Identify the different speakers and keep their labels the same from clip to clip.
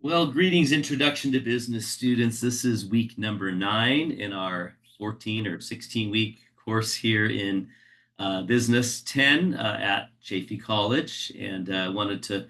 Speaker 1: Well, greetings, Introduction to Business students. This is week number 9 in our 14 or 16-week course here in Business 10 at Chaffey College. And I wanted to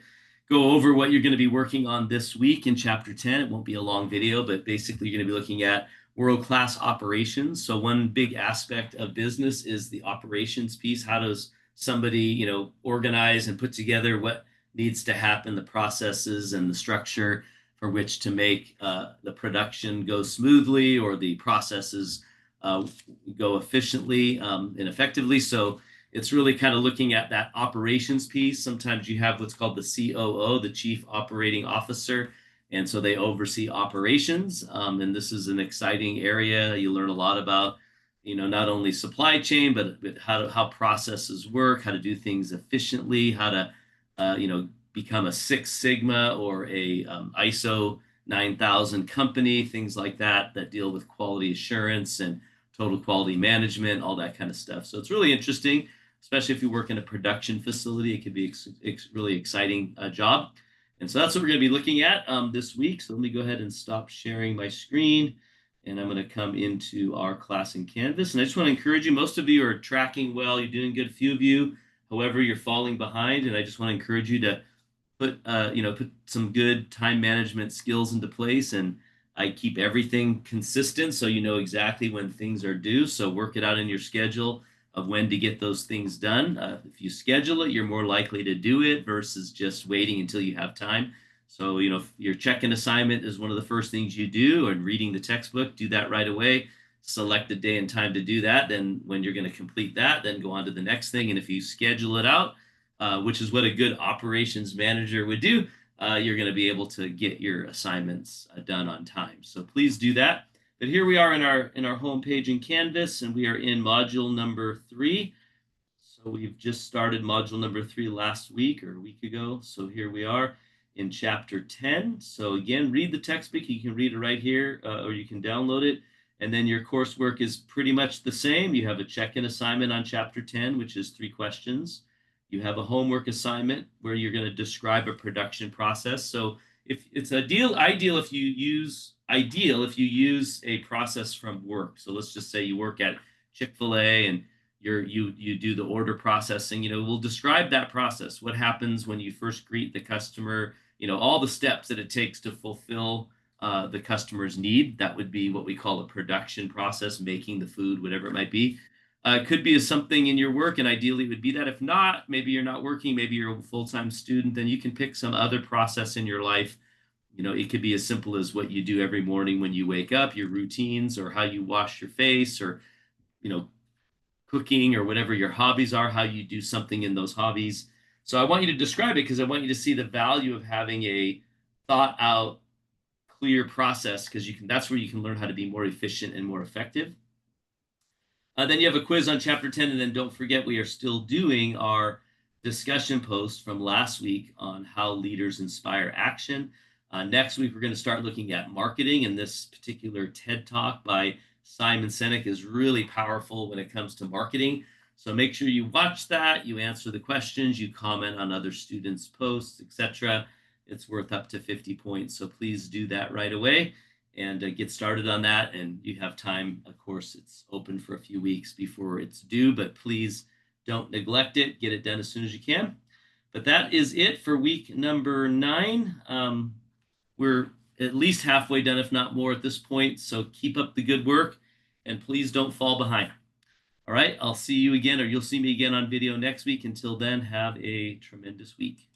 Speaker 1: go over what you're going to be working on this week in Chapter 10. It won't be a long video, but basically you're going to be looking at world-class operations. So one big aspect of business is the operations piece. How does somebody, organize and put together what needs to happen, the processes and the structure for which to make the production go smoothly or the processes go efficiently and effectively. So it's really kind of looking at that operations piece. Sometimes you have what's called the COO, the Chief Operating Officer. And so they oversee operations. And this is an exciting area. You learn a lot about, not only supply chain, but how processes work, how to do things efficiently, how to, become a Six Sigma or a ISO 9000 company, things like that, that deal with quality assurance and total quality management, all that kind of stuff. So it's really interesting, especially if you work in a production facility. It could be really exciting job. And so that's what we're going to be looking at this week. So let me go ahead and stop sharing my screen. And I'm going to come into our class in Canvas. And I just want to encourage you, most of you are tracking well. You're doing good. A few of you, however, you're falling behind. And I just want to encourage you to put some good time management skills into place. And I keep everything consistent so you know exactly when things are due. So work it out in your schedule of when to get those things done. If you schedule it, you're more likely to do it versus just waiting until you have time. So, if your check-in assignment is one of the first things you do, and reading the textbook, do that right away. Select a day and time to do that. Then when you're going to complete that, then go on to the next thing. And if you schedule it out, which is what a good operations manager would do, you're going to be able to get your assignments done on time. So please do that. But here we are in our home page in Canvas, and we are in module number 3. So we've just started module number 3 last week or a week ago. So here we are in chapter 10. So again, read the textbook. You can read it right here, or you can download it. And then your coursework is pretty much the same. You have a check-in assignment on chapter 10, which is 3 questions. You have a homework assignment where you're going to describe a production process. So if it's ideal if you use a process from work. So let's just say you work at Chick-fil-A and you do the order processing. We'll describe that process. What happens when you first greet the customer, all the steps that it takes to fulfill the customer's need. That would be what we call a production process, making the food, whatever it might be. It could be something in your work, and ideally it would be that. If not, maybe you're not working, maybe you're a full-time student, then you can pick some other process in your life. It could be as simple as what you do every morning when you wake up, your routines, or how you wash your face, or, cooking, or whatever your hobbies are, how you do something in those hobbies. So I want you to describe it because I want you to see the value of having a thought out, clear process, because that's where you can learn how to be more efficient and more effective. Then you have a quiz on chapter 10, and then don't forget we are still doing our discussion post from last week on how leaders inspire action. Next week, we're going to start looking at marketing, and this particular TED Talk by Simon Sinek is really powerful when it comes to marketing. So make sure you watch that, you answer the questions, you comment on other students' posts, etc. It's worth up to 50 points, so please do that right away and get started on that. And you have time. Of course, it's open for a few weeks before it's due, but please don't neglect it. Get it done as soon as you can. But that is it for week number 9. We're at least halfway done, if not more at this point. So keep up the good work and please don't fall behind. All right, I'll see you again, or you'll see me again on video next week. Until then, have a tremendous week.